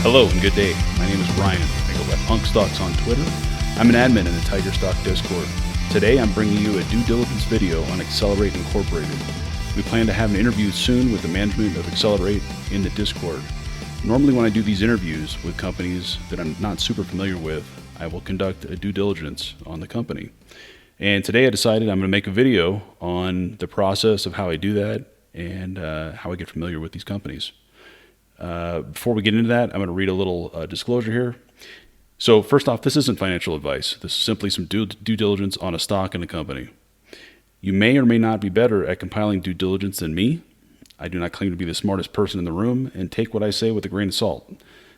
Hello and good day. My name is Ryan. I go by Punk Stocks on Twitter. I'm an admin in the Tiger Stock Discord. Today I'm bringing you a due diligence video on Xcelerate Incorporated. We plan to have an interview soon with the management of Xcelerate in the Discord. Normally when I do these interviews with companies that I'm not super familiar with, I will conduct a due diligence on the company. And today I decided I'm going to make a video on the process of how I do that and how I get familiar with these companies. Before we get into that, I'm going to read a little disclosure here. So first off, this isn't financial advice. This is simply some due diligence on a stock in a company. You may or may not be better at compiling due diligence than me. I do not claim to be the smartest person in the room, and take what I say with a grain of salt.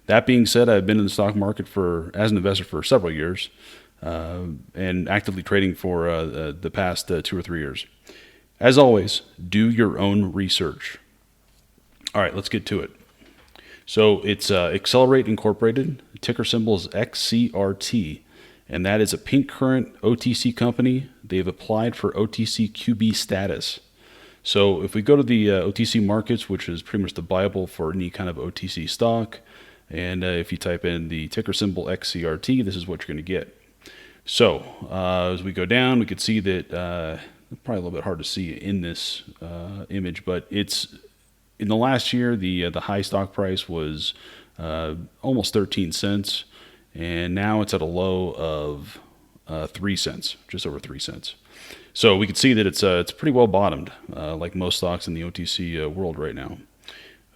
That being said, I've been in the stock market as an investor for several years and actively trading for the past 2 or 3 years. As always, do your own research. All right, let's get to it. So it's Xcelerate Incorporated. The ticker symbol is XCRT, and that is a pink current OTC company. They've applied for OTC QB status. So if we go to the OTC markets, which is pretty much the Bible for any kind of OTC stock, and if you type in the ticker symbol XCRT, this is what you're going to get. So as we go down, we could see that probably a little bit hard to see in this image, but it's in the last year, the high stock price was almost 13 cents, and now it's at a low of 3 cents, just over 3 cents. So we can see that it's pretty well bottomed, like most stocks in the OTC world right now.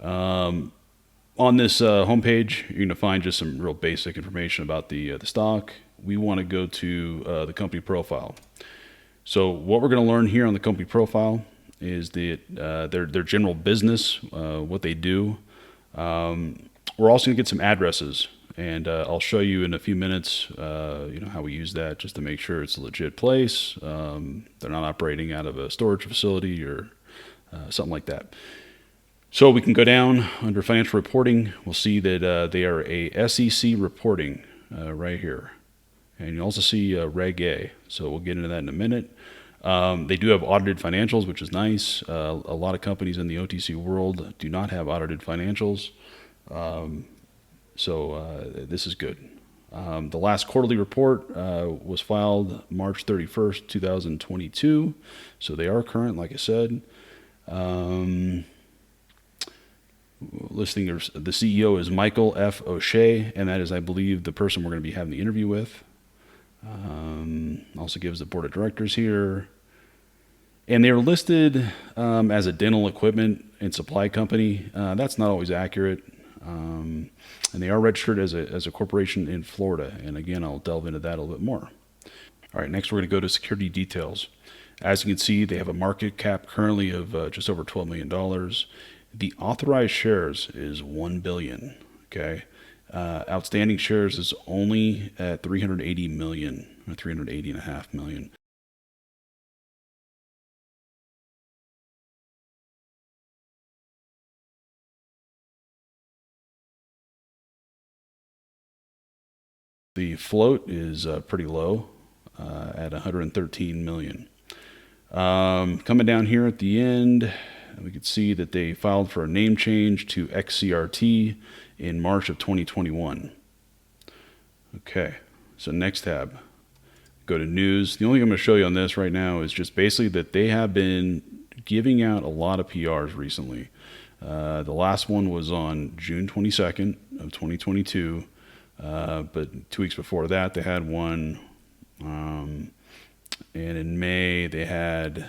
On this homepage, you're going to find just some real basic information about the stock. We want to go to the company profile. So what we're going to learn here on the company profile is that their general business, what they do. We're also going to get some addresses, and I'll show you in a few minutes how we use that just to make sure it's a legit place. They're not operating out of a storage facility or something like that. So we can go down under financial reporting. We'll see that they are a SEC reporting right here, and you also see Reg A. So we'll get into that in a minute. They do have audited financials, which is nice. A lot of companies in the OTC world do not have audited financials, so this is good. The last quarterly report was filed March 31st, 2022, so they are current, like I said. Listing the CEO is Michael F. O'Shea, and that is, I believe, the person we're going to be having the interview with. Also gives the board of directors here. And they're listed as a dental equipment and supply company. That's not always accurate. And they are registered as a corporation in Florida. And again, I'll delve into that a little bit more. All right, next we're going to go to security details. As you can see, they have a market cap currently of just over $12 million. The authorized shares is 1 billion. Okay. Outstanding shares is only at 380 million, or 380.5 million. The float is pretty low at 113 million. Coming down here at the end, we could see that they filed for a name change to XCRT in March of 2021. Okay, so next tab, go to news. The only thing I'm going to show you on this right now is just basically that they have been giving out a lot of PRs recently. The last one was on June 22nd of 2022, but 2 weeks before that they had one, and in May they had,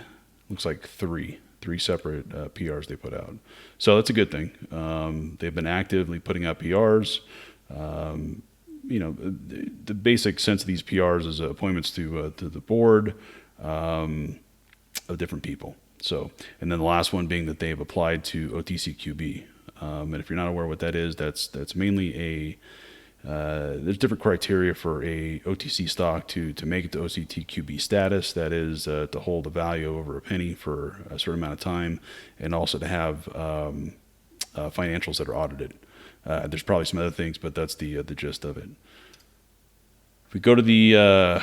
looks like three separate PRs they put out. So that's a good thing. They've been actively putting out PRs. The basic sense of these PRs is appointments to the board of different people. So, and then the last one being that they've applied to OTC QB. And if you're not aware what that is, that's mainly there's different criteria for a OTC stock to make it to OTC QB status. That is to hold a value over a penny for a certain amount of time, and also to have financials that are audited. There's probably some other things, but that's the gist of it. If we go to the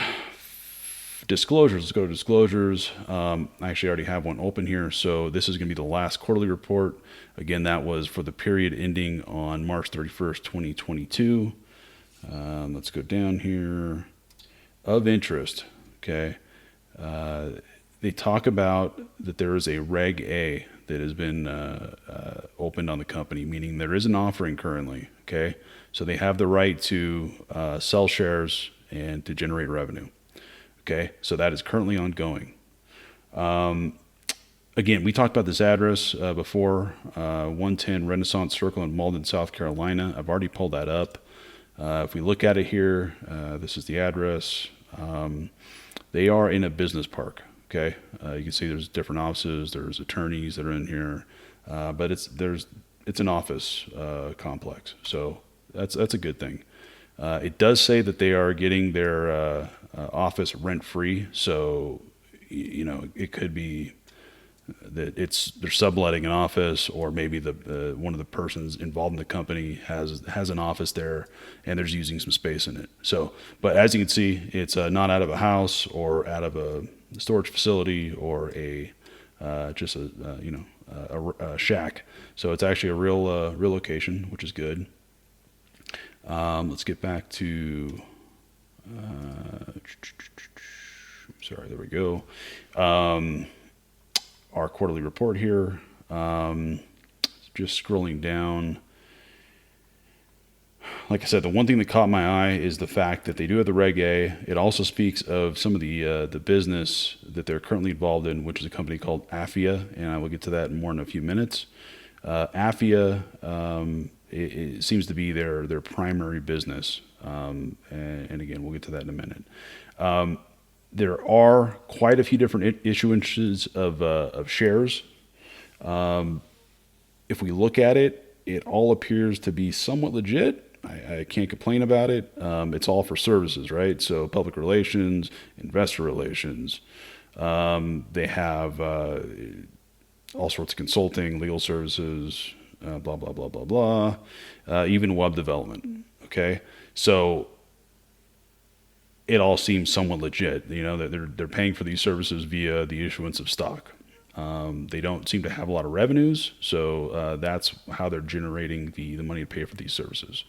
disclosures, let's go to disclosures. I actually already have one open here. So this is going to be the last quarterly report. Again, that was for the period ending on March 31st, 2022. Let's go down here. Of interest, okay. They talk about that there is a Reg A that has been opened on the company, meaning there is an offering currently, okay. So they have the right to sell shares and to generate revenue. Okay, so that is currently ongoing. Again, we talked about this address before, 110 Renaissance Circle in Malden, South Carolina. I've already pulled that up. If we look at it here, this is the address. They are in a business park. Okay, you can see there's different offices. There's attorneys that are in here, but it's an office complex. So that's a good thing. It does say that they are getting their office rent free, so it could be that they're subletting an office, or maybe the one of the persons involved in the company has an office there and they're using some space in it. So, but as you can see, it's not out of a house or out of a storage facility or just a shack. So it's actually a real location, which is good. Let's get back to, sorry, there we go. Our quarterly report here. Just scrolling down. Like I said, the one thing that caught my eye is the fact that they do have the Reg A. It also speaks of some of the business that they're currently involved in, which is a company called Affia, and I will get to that more in a few minutes. Affia, it seems to be their primary business, and again, we'll get to that in a minute. There are quite a few different issuances of shares. If we look at it, it all appears to be somewhat legit. I can't complain about it. It's all for services, right? So public relations, investor relations. They have all sorts of consulting, legal services, blah, blah, blah, blah, blah, even web development. Okay. So it all seems somewhat legit, that they're paying for these services via the issuance of stock. They don't seem to have a lot of revenues, so that's how they're generating the money to pay for these services.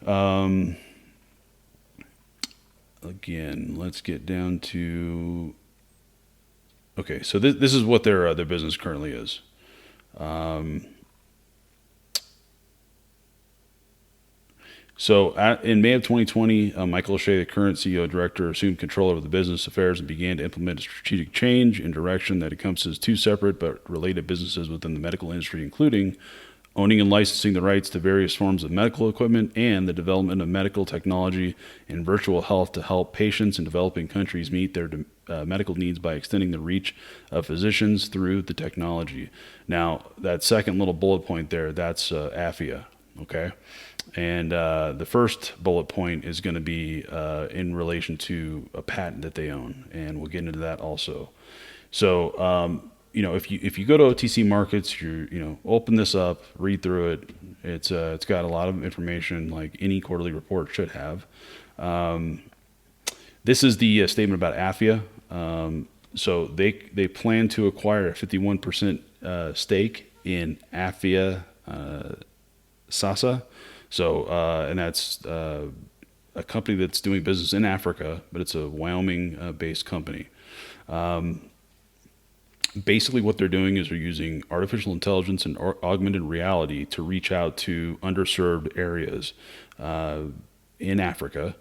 Again, let's get down to, okay, so this is what their business currently is. So in May of 2020, Michael O'Shea, the current CEO director, assumed control over the business affairs and began to implement a strategic change in direction that encompasses two separate but related businesses within the medical industry, including owning and licensing the rights to various forms of medical equipment and the development of medical technology and virtual health to help patients in developing countries meet their medical needs by extending the reach of physicians through the technology. Now, that second little bullet point there, that's Affia, okay? And the first bullet point is going to be in relation to a patent that they own, and we'll get into that also. So, if you go to OTC markets, open this up, read through it. It's got a lot of information, like any quarterly report should have. This is the statement about Affia. So they plan to acquire a 51% stake in Affia Sasa. So, and that's a company that's doing business in Africa, but it's a Wyoming-based company. Basically, what they're doing is they're using artificial intelligence and augmented reality to reach out to underserved areas in Africa,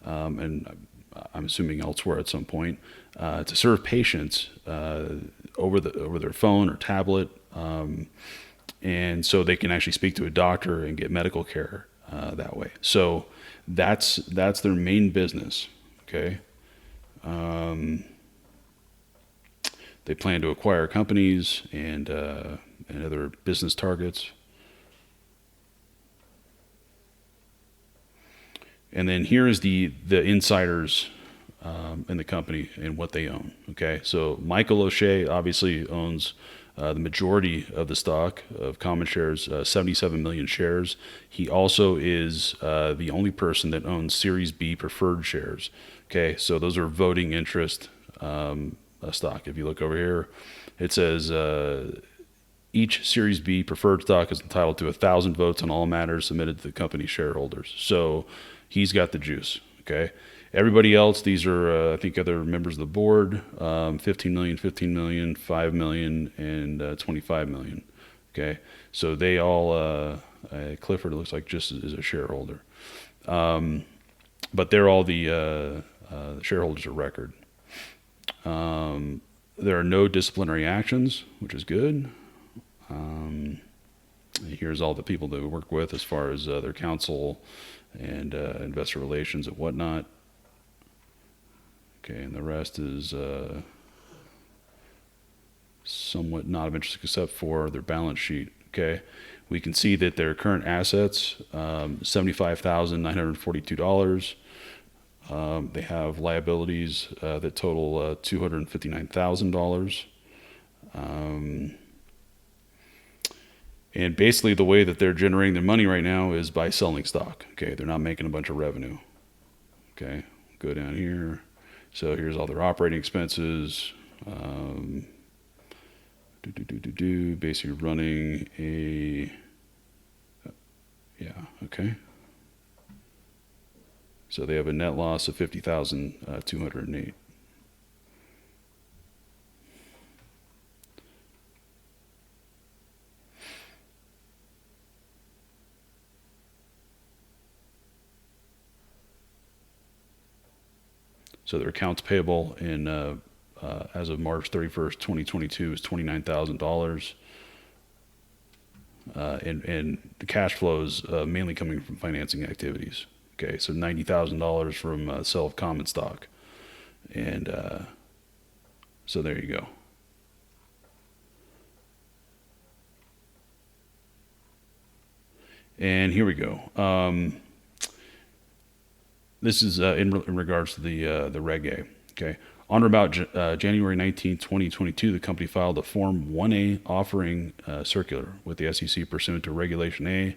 and I'm assuming elsewhere at some point, to serve patients over their phone or tablet. And so they can actually speak to a doctor and get medical care that way. So that's their main business. Okay. They plan to acquire companies and other business targets. And then here is the insiders in the company and what they own. Okay. So Michael O'Shea obviously owns the majority of the stock of common shares, 77 million shares. He also is the only person that owns Series B preferred shares. Okay, so those are voting interest stock. If you look over here, it says each Series B preferred stock is entitled to 1,000 votes on all matters submitted to the company shareholders. So he's got the juice. Okay. Everybody else, these are, I think, other members of the board, 15 million, 15 million, 5 million, and 25 million. Okay. So they all, Clifford, it looks like, just is a shareholder. But they're all the shareholders of record. There are no disciplinary actions, which is good. Here's all the people that we work with as far as their counsel and investor relations and whatnot. Okay, and the rest is somewhat not of interest except for their balance sheet. Okay, we can see that their current assets, $75,942. They have liabilities that total $259,000. And basically the way that they're generating their money right now is by selling stock. Okay, they're not making a bunch of revenue. Okay, go down here. So here's all their operating expenses. Basically running a, yeah, okay. So they have a net loss of 50,208. So their accounts payable in as of March 31st, 2022 is $29,000. And the cash flows mainly coming from financing activities. Okay, so $90,000 from sale of common stock. And so there you go. And here we go. This is in regards to the Reg A. Okay. On or about January 19, 2022, the company filed a Form 1A offering circular with the SEC pursuant to Regulation A,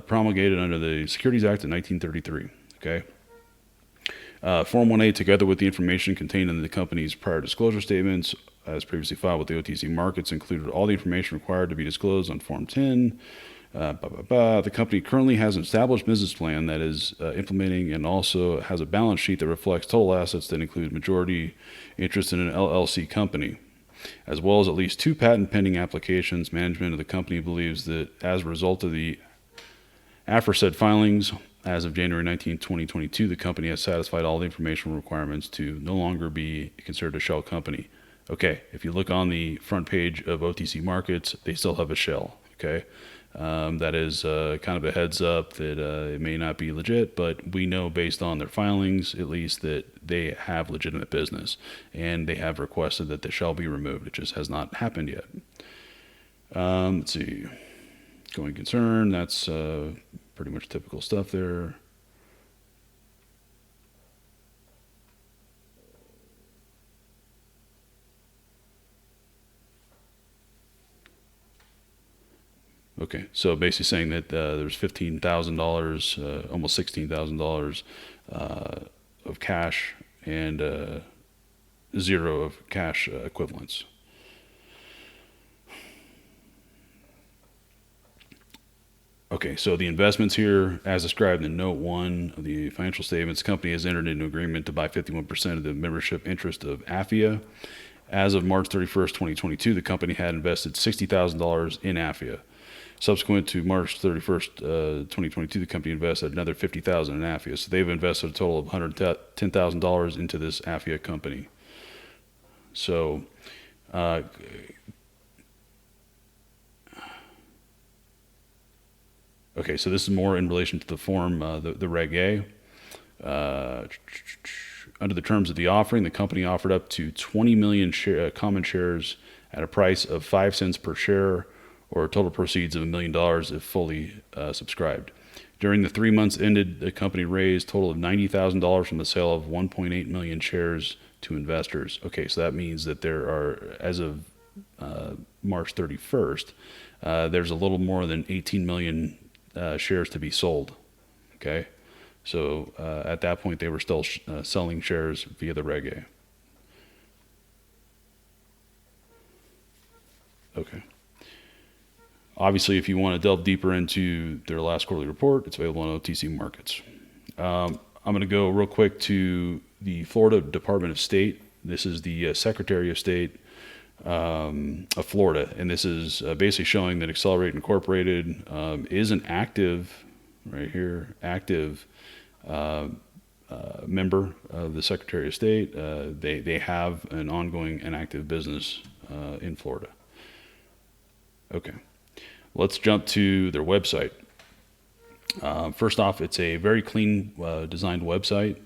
promulgated under the Securities Act of 1933. Okay. Form 1A, together with the information contained in the company's prior disclosure statements, as previously filed with the OTC markets, included all the information required to be disclosed on Form 10. The company currently has an established business plan that is implementing and also has a balance sheet that reflects total assets that include majority interest in an LLC company, as well as at least 2 patent pending applications. Management of the company believes that as a result of the aforesaid filings, as of January 19, 2022, the company has satisfied all the informational requirements to no longer be considered a shell company. Okay, if you look on the front page of OTC Markets, they still have a shell. Okay. That is kind of a heads up that it may not be legit, but we know based on their filings, at least, that they have legitimate business, and they have requested that the shell be removed. It just has not happened yet. Let's see. Going concern, that's pretty much typical stuff there. Okay, so basically saying that there's $15,000, almost $16,000 of cash and 0 of cash equivalents. Okay, so the investments here, as described in Note 1 of the financial statements, the company has entered into an agreement to buy 51% of the membership interest of AFIA. As of March 31st, 2022, the company had invested $60,000 in AFIA. Subsequent to March 31st, 2022, the company invested another $50,000 in AFIA. So they've invested a total of $110,000 into this AFIA company. So, okay, so this is more in relation to the form, the Reg A. Under the terms of the offering, the company offered up to 20 million common shares at a price of 5 cents per share, or total proceeds of $1 million if fully subscribed. During the 3 months ended, the company raised a total of $90,000 from the sale of 1.8 million shares to investors. Okay, so that means that there are, as of March 31st, there's a little more than 18 million shares to be sold. Okay, so at that point they were still selling shares via the Reg A. Okay. Obviously, if you want to delve deeper into their last quarterly report, it's available on OTC Markets. I'm going to go real quick to the Florida Department of State. This is the Secretary of State of Florida, and this is basically showing that Xcelerate Incorporated is an active, right here, active member of the Secretary of State. They have an ongoing and active business in Florida. Okay. Let's jump to their website. First off, it's a very clean designed website.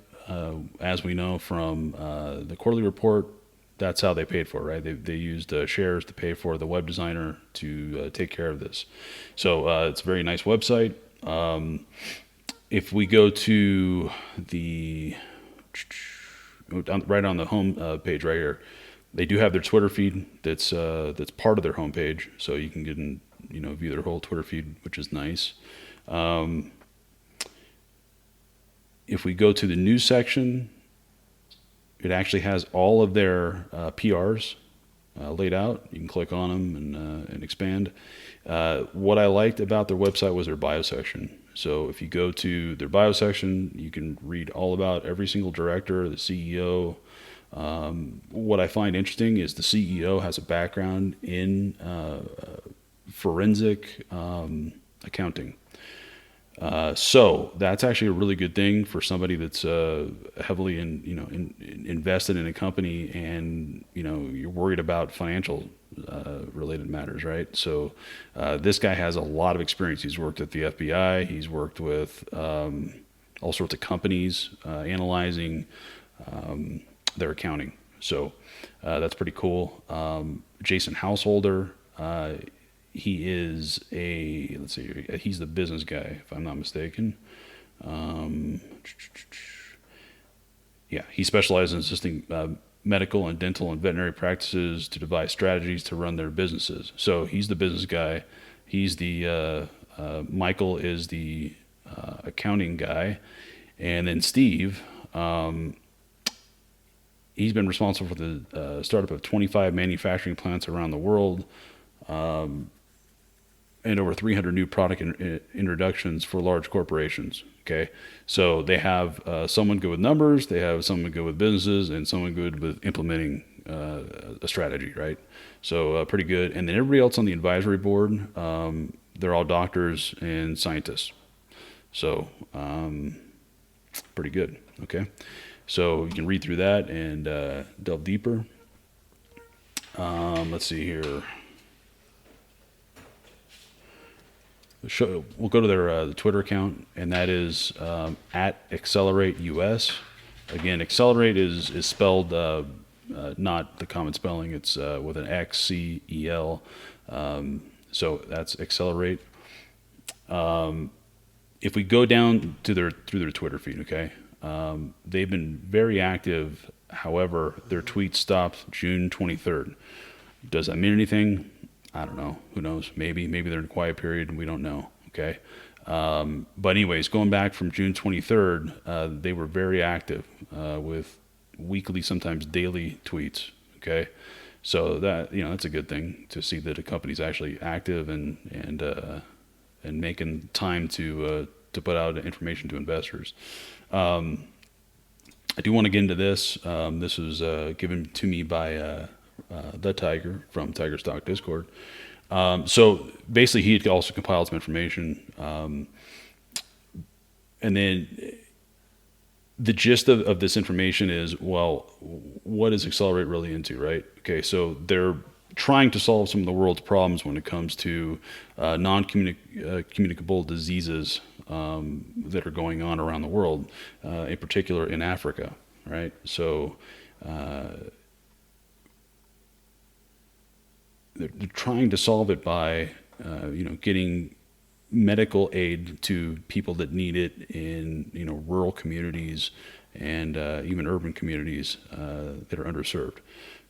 As we know from the quarterly report, that's how they paid for it, right? They used shares to pay for the web designer to take care of this. So it's a very nice website. If we go to the right on the home page right here, they do have their Twitter feed that's part of their homepage, so you can get in, view their whole Twitter feed, which is nice. If we go to the news section, it actually has all of their PRs laid out. You can click on them and expand. What I liked about their website was their bio section. So if you go to their bio section, you can read all about every single director, the CEO. What I find interesting is the CEO has a background in forensic accounting. So that's actually a really good thing for somebody that's heavily invested in a company, and you're worried about financial related matters, right? So this guy has a lot of experience. He's worked at the FBI. He's worked with all sorts of companies analyzing their accounting. So that's pretty cool. Jason Householder. He is he's the business guy, if I'm not mistaken. He specializes in assisting medical and dental and veterinary practices to devise strategies to run their businesses. So he's the business guy. He's the, Michael is the accounting guy. And then Steve, he's been responsible for the startup of 25 manufacturing plants around the world. And over 300 new product introductions for large corporations. Okay, so they have someone good with numbers, they have someone good with businesses, and someone good with implementing a strategy, right? So pretty good. And then everybody else on the advisory board, they're all doctors and scientists. So pretty good. Okay, so you can read through that and delve deeper. Let's see here. We'll go to their the Twitter account, and that is at Xcelerate US. Again, Xcelerate is spelled not the common spelling. It's with an XCEL. So that's Xcelerate. If we go down to through their Twitter feed, okay, they've been very active. However, their tweet stopped June 23rd. Does that mean anything? I don't know. Who knows? Maybe they're in a quiet period and we don't know. Okay. But anyways, going back from June 23rd, they were very active with weekly, sometimes daily tweets. Okay. So that, that's a good thing to see that a company's actually active and making time to put out information to investors. I do want to get into this. This was given to me by the Tiger from Tiger Stock Discord. So basically he had also compiled some information. And then the gist of this information is, well, what is Xcelerate really into, right? Okay, so they're trying to solve some of the world's problems when it comes to non-communicable diseases that are going on around the world, in particular in Africa, right? So they're trying to solve it by, getting medical aid to people that need it in, rural communities and even urban communities that are underserved.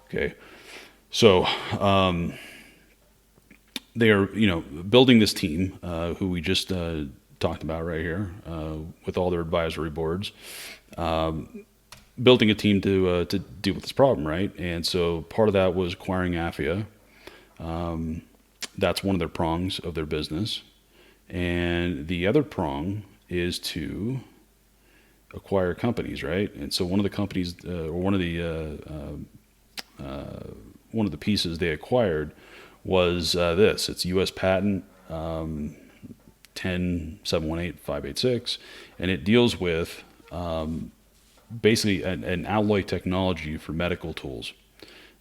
Okay, So they are, building this team, who we just talked about right here, with all their advisory boards, building a team to deal with this problem, right? And so part of that was acquiring AFIA. That's one of their prongs of their business. And the other prong is to acquire companies, right? And so one of the companies, or one of the pieces they acquired was this. It's U.S. patent 10718-586, and it deals with basically an alloy technology for medical tools.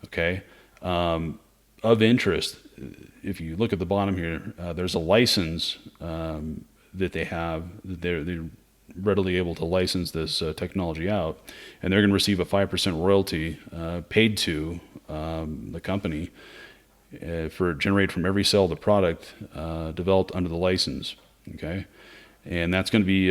Okay, of interest. If you look at the bottom here, there's a license that they have. They're readily able to license this technology out, and they're going to receive a 5% royalty paid to the company for generated from every sale of the product developed under the license. Okay, and that's going to be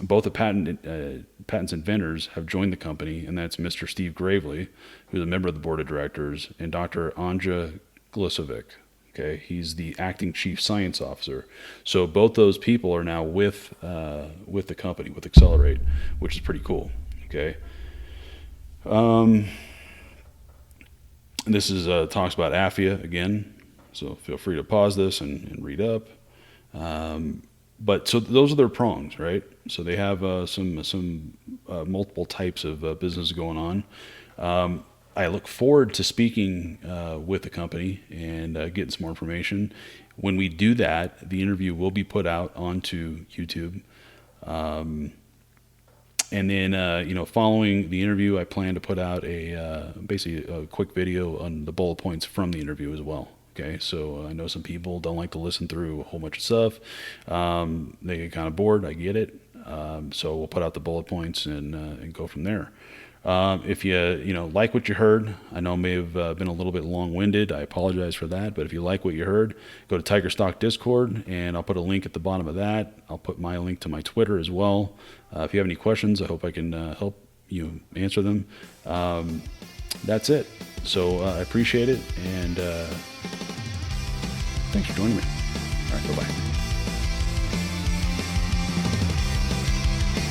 both the patents inventors have joined the company, and that's Mr. Steve Gravely, who's a member of the board of directors, and Dr. Anja Glisovic. Okay, he's the acting chief science officer. So both those people are now with the company, with Xcelerate, which is pretty cool. Okay. This is talks about AFIA again, so feel free to pause this and read up. But so those are their prongs, right? So they have some multiple types of business going on. I look forward to speaking with the company and getting some more information. When we do that, the interview will be put out onto YouTube. And then, following the interview, I plan to put out basically a quick video on the bullet points from the interview as well. Okay, so I know some people don't like to listen through a whole bunch of stuff. They get kind of bored. I get it. So we'll put out the bullet points and go from there. If you like what you heard, I know I may have been a little bit long-winded. I apologize for that. But if you like what you heard, go to Tiger Stock Discord, and I'll put a link at the bottom of that. I'll put my link to my Twitter as well. If you have any questions, I hope I can help you answer them. That's it. So I appreciate it, and thanks for joining me. All right, bye-bye.